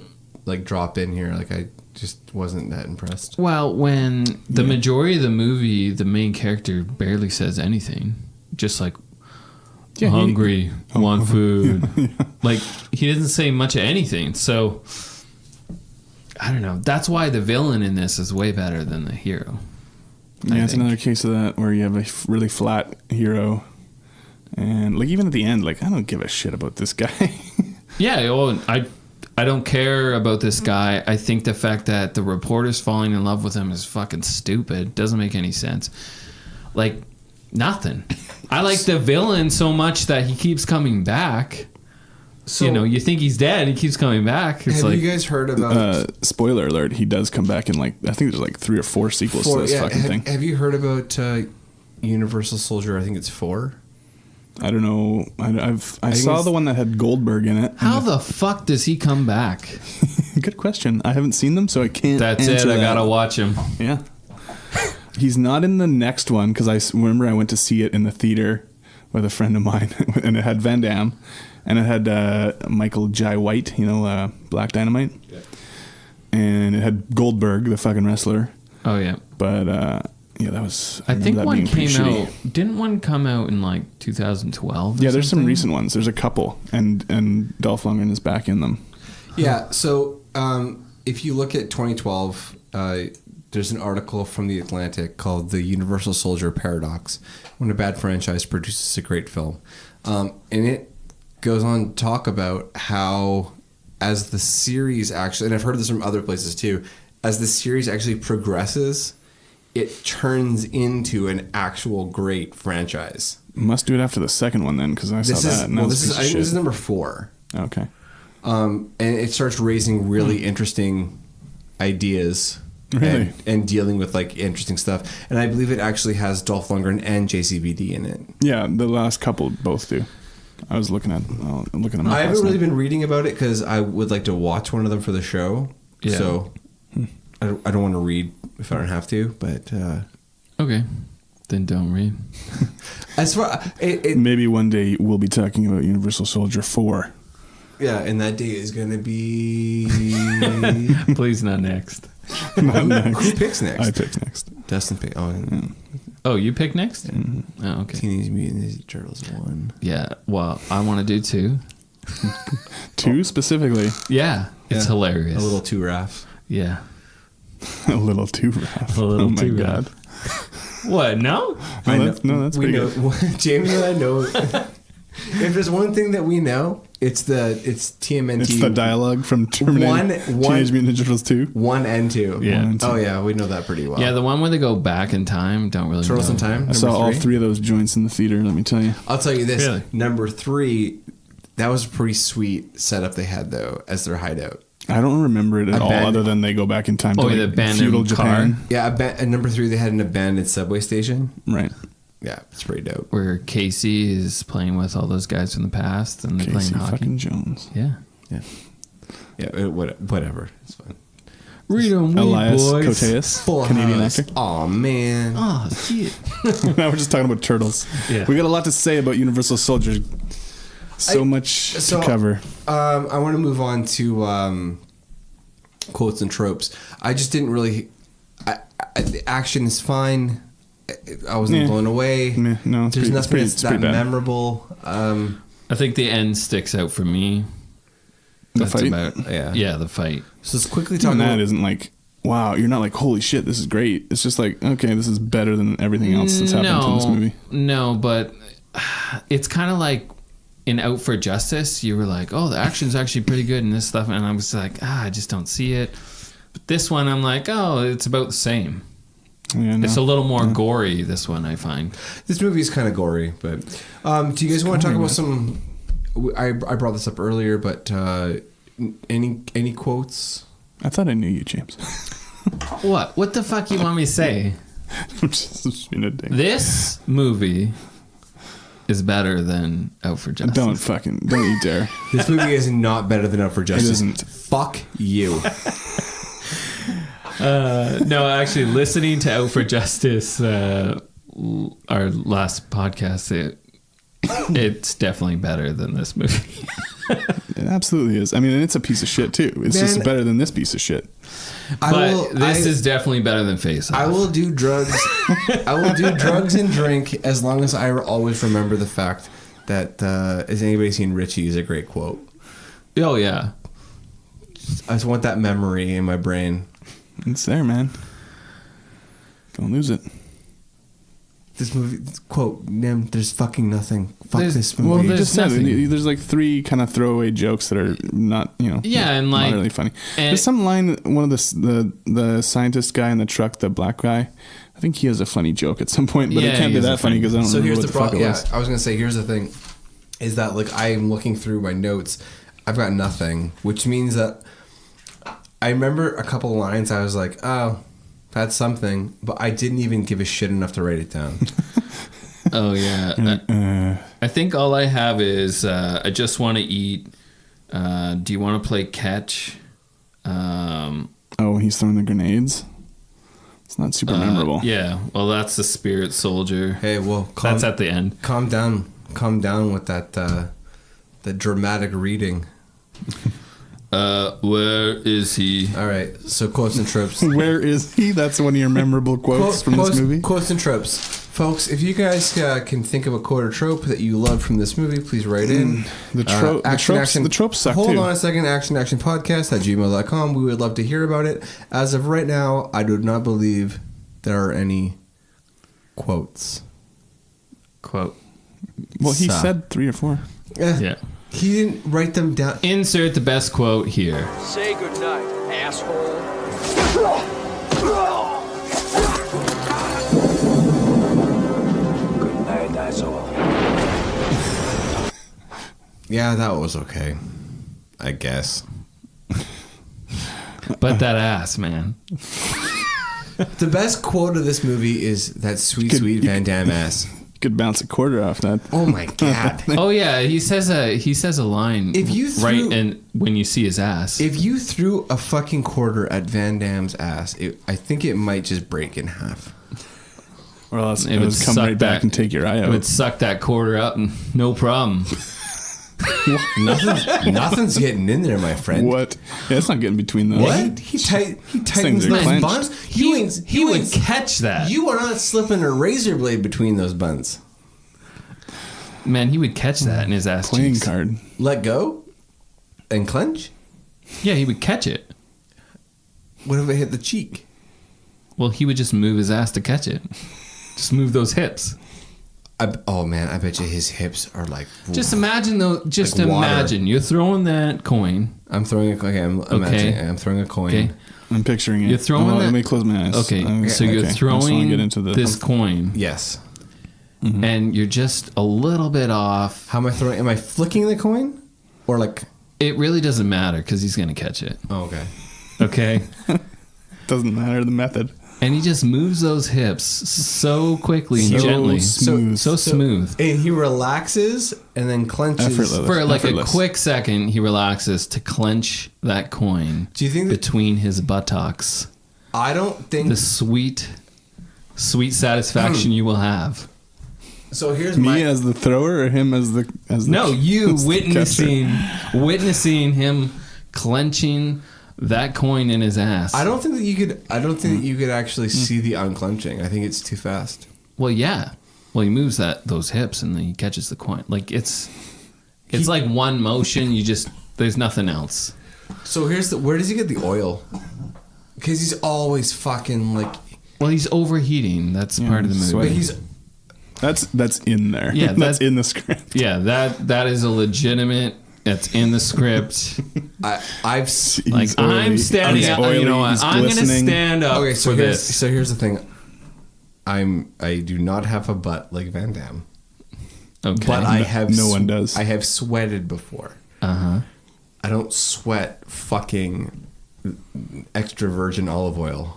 to drop in here. I just wasn't that impressed. Well, when the majority of the movie, the main character barely says anything, just hungry, want food. Yeah. He doesn't say much of anything. So, I don't know. That's why the villain in this is way better than the hero. Yeah, it's another case of that where you have a really flat hero. And, even at the end, I don't give a shit about this guy. Yeah, well, I don't care about this guy. I think the fact that the reporter's falling in love with him is fucking stupid. Doesn't make any sense. Nothing. I like the villain so much that he keeps coming back. So, you think he's dead, he keeps coming back. It's have you guys heard about... spoiler alert, he does come back in I think there's 3 or 4 sequels to this fucking thing. Have you heard about Universal Soldier? I think it's 4. I don't know. I saw the one that had Goldberg in it. How the fuck does he come back? Good question. I haven't seen them, so I can't answer that. I gotta watch him. Yeah. He's not in the next one because I remember I went to see it in the theater with a friend of mine, and it had Van Damme, and it had Michael Jai White, Black Dynamite, and it had Goldberg, the fucking wrestler. Oh yeah. But that was. I think one came out. Didn't one come out in 2012? Yeah, there's some recent ones. There's a couple, and Dolph Lundgren is back in them. Yeah. So if you look at 2012. There's an article from The Atlantic called The Universal Soldier Paradox, when a bad franchise produces a great film. And it goes on to talk about how as the series actually, and I've heard this from other places too, as the series actually progresses, it turns into an actual great franchise. Must do it after the second one then, because I saw that. This is number 4. Okay. And it starts raising really interesting ideas. Really? And dealing with interesting stuff. And I believe it actually has Dolph Lundgren and JCVD in it. Yeah, the last couple both do. I was looking at them. I haven't really been reading about it because I would like to watch one of them for the show. Yeah. So I don't want to read if I don't have to, but... Okay. Then don't read. As far maybe one day we'll be talking about Universal Soldier 4. Yeah, and that day is going to be... Please not next. Who picks next? I pick next. Dustin pick. Oh, you pick next? Yeah. Oh, okay. Teenage Mutant Ninja Turtles 1. Yeah, well, I want to do 2. 2 specifically? Yeah, it's hilarious. A little too rough. Yeah. A little too rough. A little too God. What, no? No, that's pretty good. James and I know... If there's one thing that we know, it's TMNT. It's the dialogue from Terminator, Teenage Mutant Ninja Turtles 2. 1 and 2. Yeah. 1 and 2. Oh yeah, we know that pretty well. Yeah, the one where they go back in time, don't really Turtles know. in Time. I saw all 3 of those joints in the theater, let me tell you. I'll tell you this. Really? Number 3, that was a pretty sweet setup they had though as their hideout. I don't remember it at all, other than they go back in time to the abandoned Japan. car. Yeah, at number 3 they had an abandoned subway station. Right. Yeah, it's pretty dope. Where Casey is playing with all those guys from the past and they're Casey playing hockey. fucking Jones. Yeah. Whatever. It's fine. Read 'em, Elias boys. Koteas, Canadian actor. Oh man. Oh, shit. Now we're just talking about turtles. Yeah. We got a lot to say about Universal Soldier. Much to cover. I want to move on to quotes and tropes. I just didn't really. The action is fine. I wasn't blown away. No, there's nothing that's that bad. memorable. I think the end sticks out for me. The That's fight? about the fight. So let's quickly talk And about that isn't like, wow, you're not like, holy shit, this is great. It's just like, okay, this is better than everything else that's happened in this movie. No, but it's kind of like in Out for Justice. You were like, oh, the action's actually pretty good in this stuff. And I was like, I just don't see it. But this one, I'm like, oh, it's about the same. Yeah, no. It's a little more gory, this one, I find. This movie is kind of gory, but do you guys want to talk about some? I brought this up earlier, but any quotes? I thought I knew you, James. What? What the fuck you want me to say? I'm just being a dick. This movie is better than Out for Justice. Don't you dare. This movie is not better than Out for Justice. It isn't. Fuck you. No, actually, listening to Out for Justice, our last podcast, it's definitely better than this movie. It absolutely is. I mean, and it's a piece of shit too. It's just better than this piece of shit. This is definitely better than Face Off. I will do drugs. I will do drugs and drink as long as I always remember the fact that has anybody seen Richie is a great quote. Oh yeah. I just want that memory in my brain. It's there, man. Don't lose it. This movie, this quote, there's fucking nothing. Fuck this movie. Well, there's just said, nothing. there's like 3 kind of throwaway jokes that are not, and like not really funny. There's some line, one of the scientist guy in the truck, the black guy, I think he has a funny joke at some point, but it can't be that funny because I don't remember what the fuck it was. I was gonna say, here's the thing, is that like I am looking through my notes, I've got nothing, which means that I remember a couple of lines. I was like, oh, that's something, but I didn't even give a shit enough to write it down. Oh yeah. I think all I have is I just want to eat. Do you want to play catch? He's throwing the grenades. It's not super memorable. Yeah. Well, that's the Spirit Soldier. Hey, well, that's at the end. Calm down with that the dramatic reading. Where is he? All right, so quotes and tropes. Where is he? That's one of your memorable quotes from this movie. Quotes and tropes, folks. If you guys can think of a quote or trope that you loved from this movie, please write in. The tropes suck Hold too. on a second. Action podcast at gmail.com. We would love to hear about it. As of right now, I do not believe there are any quotes. Quote. Well, he said 3 or 4. Yeah. He didn't write them down. Insert the best quote here. Say goodnight, asshole. Good night, asshole. Yeah, that was okay. I guess. But that ass, man. The best quote of this movie is that sweet Van Damme ass. Could bounce a quarter off that. Oh my god! Oh yeah, he says a line. If you and when you see his ass, if you threw a fucking quarter at Van Damme's ass, I think it might just break in half. Or else it would come right back and take your eye out. It would suck that quarter up, and no problem. Nothing's getting in there, my friend. What? Yeah, it's not getting between those. What? He tightens those clenched. buns. He would catch that. You are not slipping a razor blade between those buns. Man, he would catch that in his ass Playing cheeks. card. Let go and clench? Yeah, he would catch it. What if it hit the cheek? Well, he would just move his ass to catch it. Just move those hips. Oh man, I bet you his hips are like. Just imagine though. Just like imagine you're throwing that coin. I'm throwing a. Okay, I'm imagining. I'm throwing a coin. Okay. I'm picturing it. You're throwing that. Let me close my eyes. Okay, so you're throwing this coin. Yes. Mm-hmm. And you're just a little bit off. How am I throwing? Am I flicking the coin, or like? It really doesn't matter because he's gonna catch it. Oh, okay. Okay. Doesn't matter the method. And he just moves those hips so quickly and gently. So smooth. And he relaxes and then clenches. For like a quick second, he relaxes to clench that coin. Do you think between his buttocks? I don't think... The sweet satisfaction you will have. So here's me as the thrower or him as the... No, you witnessing him clenching... that coin in his ass. I don't think that you could actually see the unclenching. I think it's too fast. Well, yeah. Well, he moves those hips and then he catches the coin. Like it's like one motion. There's nothing else. So where does he get the oil? Because he's always fucking like. Well, he's overheating. That's part of the movie. But that's in there. Yeah, that's in the script. Yeah, that is a legitimate. That's in the script. I'm standing up. You know what? I'm going to stand up. Okay, so here's the thing. I do not have a butt like Van Damme. Okay, but I have. No one does. I have sweated before. I don't sweat fucking extra virgin olive oil.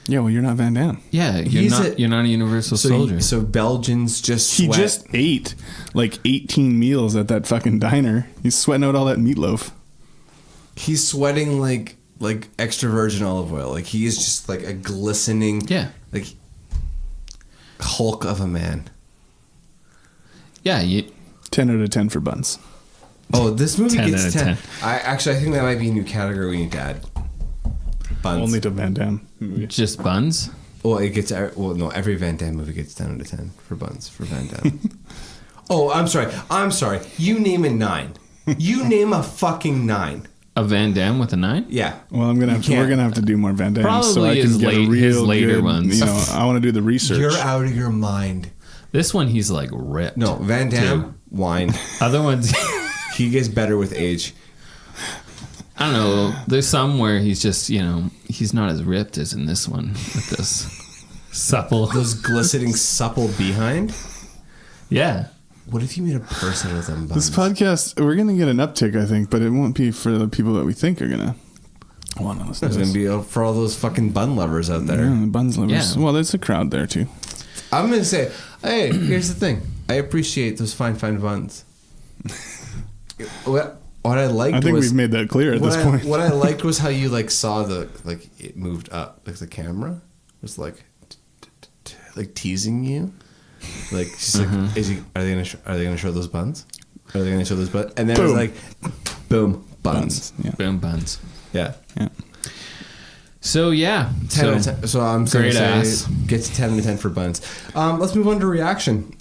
Yeah, well, you're not Van Damme. Yeah, you're not a universal soldier. So Belgians just sweat. He just ate like 18 meals at that fucking diner. He's sweating out all that meatloaf. He's sweating like extra virgin olive oil. Like he is just like a glistening, like Hulk of a man. Yeah, 10 out of 10 for buns. Oh, this movie 10 gets out of 10. 10. I think that might be a new category we need to add. Buns. Only to Van Damme movie. Just buns? Well, every Van Damme movie gets 10 out of 10 for buns for Van Damme. Oh, I'm sorry. You name a 9. You name a fucking 9. A Van Damme with a 9? Yeah. Well, we're gonna have to do more Van Damme Probably so I can get a real his later good, ones. You know, I want to do the research. You're out of your mind. This one, he's like ripped. No, Van Damme, wine. Other ones, he gets better with age. I don't know. There's some where he's just, he's not as ripped as in this one with this supple. Those glistening supple behind? Yeah. What if you made a person with them buns? This podcast, we're going to get an uptick, I think, but it won't be for the people that we think are going to want to listen to this. It's going to be for all those fucking bun lovers out there. Yeah, the buns lovers. Yeah. Well, there's a crowd there, too. I'm going to say, hey, here's the thing. I appreciate those fine buns. What I liked was... I think we've made that clear at this point. What I liked was how you saw it moved up. Like the camera was like teasing you. Like she's like, are they gonna show those buns? Are they gonna show those buns? And then it was like, boom, buns. Yeah. Boom, buns. Yeah. So yeah, 10 out of 10. So I'm great ass gets 10 out of 10 for buns. Let's move on to reaction.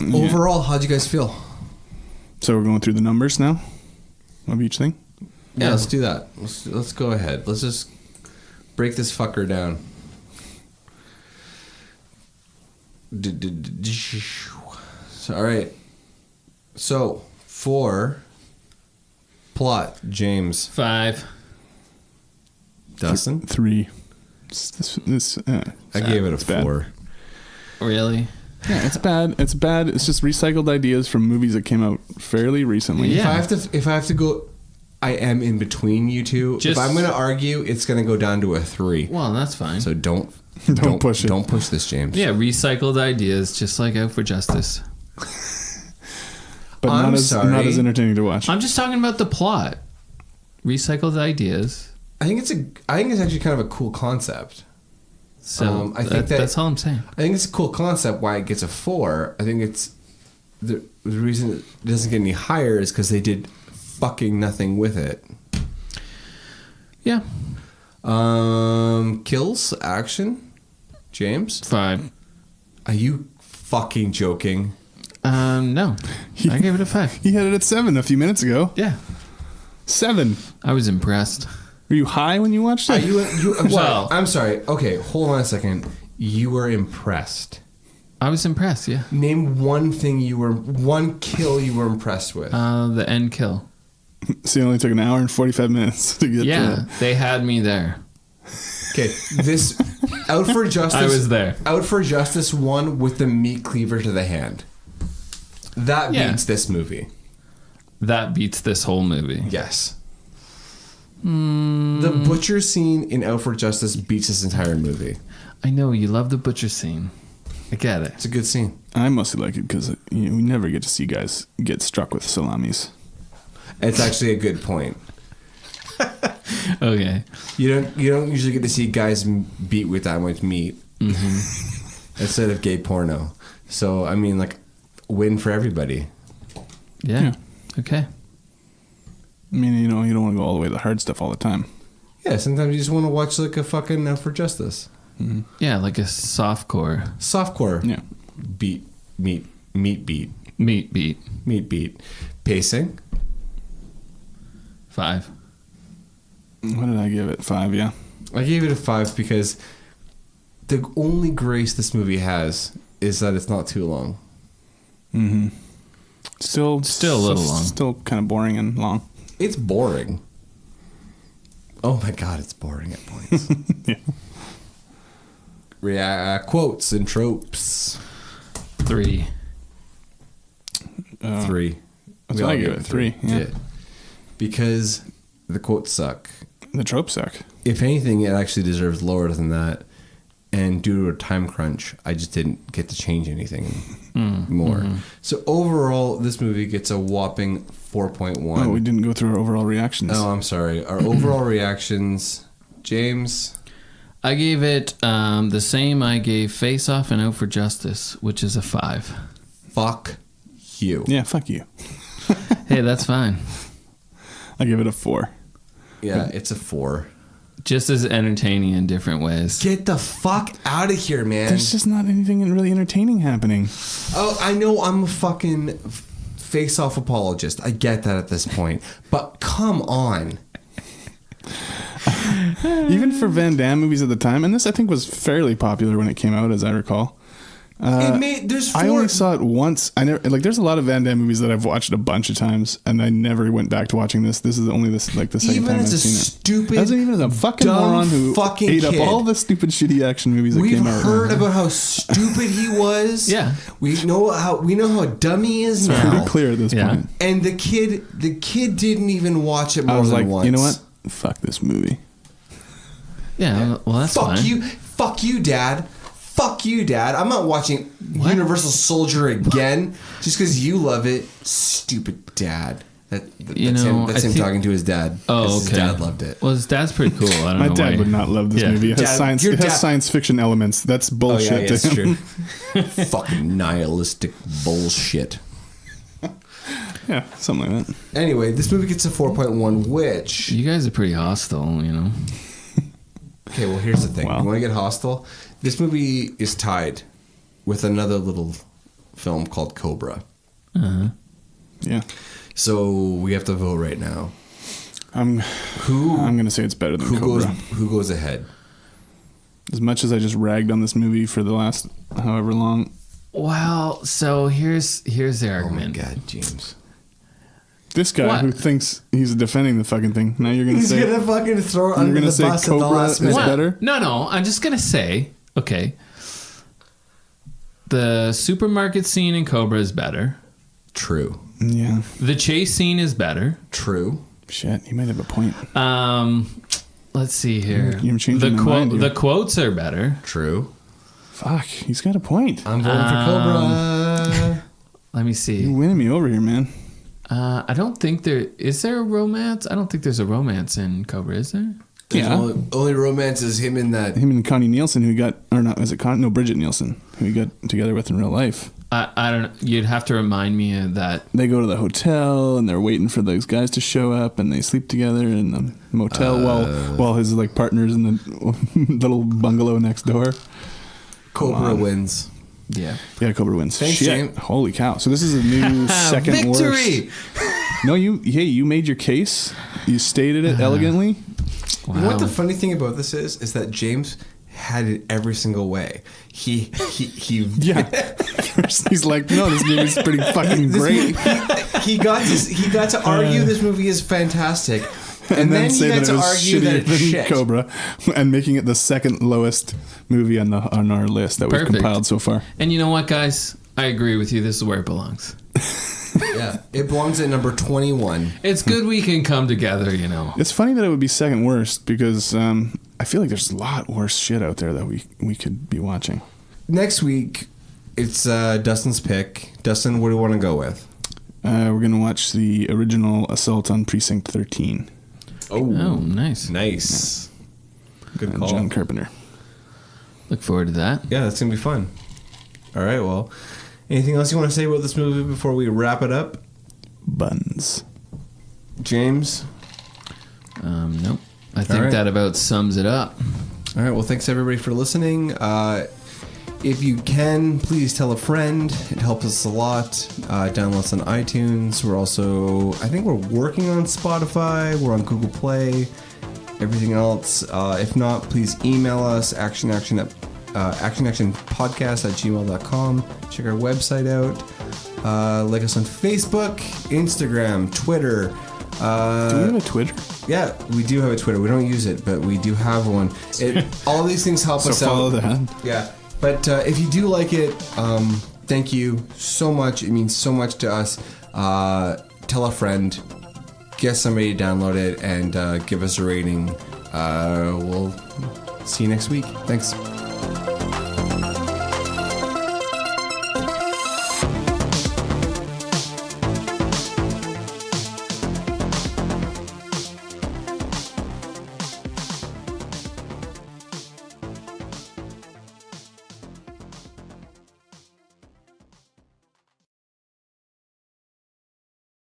Overall, how'd you guys feel? So we're going through the numbers now of each thing? Yeah, let's do that. Let's go ahead. Let's just break this fucker down. So, all right. So, for plot, James. 5. Dustin? 3. I gave it a 4. Really? Yeah, it's bad. It's bad. It's just recycled ideas from movies that came out fairly recently. Yeah. If I have to go, I am in between you two. If I'm going to argue, it's going to go down to a 3. Well, that's fine. So don't push it. Don't push this, James. Yeah, recycled ideas, just like Out for Justice. But not as entertaining to watch. I'm just talking about the plot. Recycled ideas. I think it's actually kind of a cool concept. So I think that's all I'm saying. I think it's a cool concept. Why it gets a 4. I think it's the reason it doesn't get any higher is because they did fucking nothing with it. Yeah. Kills, action, James? 5. Are you fucking joking? No. I gave it a 5. He had it at 7 a few minutes ago. Yeah. 7. I was impressed. Were you high when you watched it? I'm sorry. Okay, hold on a second. You were impressed. I was impressed. Yeah. Name one kill you were impressed with. The end kill. So it only took an hour and 45 minutes to get to Yeah, they had me there. Okay, this Out for Justice. I was there. Out for Justice one with the meat cleaver to the hand. That beats this movie. That beats this whole movie. Yes. The butcher scene in Out for Justice beats this entire movie. I know you love the butcher scene. I get it. It's a good scene. I mostly like it because we never get to see guys get struck with salamis. It's actually a good point. Okay. You don't usually get to see guys beat with that much meat instead of gay porno. So I mean, like, win for everybody. Yeah. Okay. I mean, you don't want to go all the way to the hard stuff all the time. Yeah, sometimes you just want to watch like a fucking Out for Justice. Mm-hmm. Yeah, like a softcore. Softcore. Yeah. Meat beat. Pacing. 5. What did I give it? 5, yeah. I gave it a 5 because the only grace this movie has is that it's not too long. Mm-hmm. Still a little long. Still kind of boring and long. It's boring. Oh my god, it's boring at points. Yeah. Quotes and tropes. 3. 3. That's why I give it 3. Yeah. Because the quotes suck. The tropes suck. If anything, it actually deserves lower than that. And due to a time crunch, I just didn't get to change anything more. Mm-hmm. So overall, this movie gets a whopping 4.1. Oh, we didn't go through our overall reactions. Oh, I'm sorry. Our overall reactions, James? I gave it the same I gave Face Off and Out for Justice, which is a 5. Fuck you. Yeah, fuck you. Hey, that's fine. I give it a 4. Yeah, it's a 4. Just as entertaining in different ways. Get the fuck out of here, man. There's just not anything really entertaining happening. Oh, I know I'm a fucking face-off apologist. I get that at this point. But come on. Even for Van Damme movies at the time, and this I think was fairly popular when it came out, as I recall. I only saw it once. I never there's a lot of Van Damme movies that I've watched a bunch of times, and I never went back to watching this. This is only the second time I've seen it. Even as a fucking moron who ate up all the stupid shitty action movies that came out. We've heard about how stupid he was. Yeah, we know how dumb he is now. It's pretty clear at this point. And the kid didn't even watch it more than once. You know what? Fuck this movie. Yeah, well that's fine. Fuck you, Dad. Fuck you, Dad. I'm not watching Universal Soldier again just because you love it. Stupid dad. That's him talking to his dad. Oh, okay. His dad loved it. Well, his dad's pretty cool. I don't know. My dad would not love this movie. It has science fiction elements. That's bullshit to him. True. Fucking nihilistic bullshit. Yeah, something like that. Anyway, this movie gets a 4.1, which... You guys are pretty hostile, you know. Okay, well, here's the thing. You want to get hostile? This movie is tied with another little film called Cobra. Uh-huh. Yeah. So we have to vote right now. I'm going to say it's better than Cobra. Who goes ahead? As much as I just ragged on this movie for the last however long. Well, so here's the argument. Oh my God, James. This guy who thinks he's defending the fucking thing. Now you're going to say... He's going to fucking throw it under the bus at the last minute. Is better? No. I'm just going to say, okay, the supermarket scene in Cobra is better. True. Yeah. The chase scene is better. True. Shit, you might have a point. Let's see here. You're changing my mind here. The quotes are better. True. Fuck, he's got a point. I'm voting for Cobra. Let me see. You're winning me over here, man. I don't think is there a romance? I don't think there's a romance in Cobra, is there? Only romance is him in that. Him and Connie Nielsen, Bridget Nielsen, who he got together with in real life. I don't know. You'd have to remind me of that. They go to the hotel and they're waiting for those guys to show up, and they sleep together in the motel while his partner's in the little bungalow next door. Cobra wins. Yeah, Cobra wins. Thanks, James. Holy cow! So this is a new second victory. Worst. No, you made your case. You stated it elegantly. Wow. You know what the funny thing about this is that James had it every single way. He Yeah. First he's like, no, this movie's pretty fucking great. He got to argue this movie is fantastic. And then say he got that it to was argue that it's than shit. Cobra, and making it the second lowest movie on our list that we've compiled so far. And you know what, guys? I agree with you. This is where it belongs. Yeah, it belongs at number 21. It's good we can come together, you know. It's funny that it would be second worst because I feel like there's a lot worse shit out there that we could be watching. Next week, it's Dustin's pick. Dustin, what do you want to go with? We're going to watch the original Assault on Precinct 13. Oh, nice. Nice. Yeah. Good call. John Carpenter. Look forward to that. Yeah, that's going to be fun. All right, well, anything else you want to say about this movie before we wrap it up? Buns. James? Nope. I think that about sums it up. All right, well, thanks everybody for listening. If you can, please tell a friend. It helps us a lot. Download us on iTunes. We're also, I think we're working on Spotify. We're on Google Play. Everything else. If not, please email us, actionactionpodcast@gmail.com. Check our website out. Like us on Facebook, Instagram, Twitter. Do we have a Twitter? Yeah, we do have a Twitter. We don't use it, but we do have one. All these things help us out. So follow that. Yeah. But if you do like it, thank you so much. It means so much to us. Tell a friend, get somebody to download it, and give us a rating. We'll see you next week. Thanks.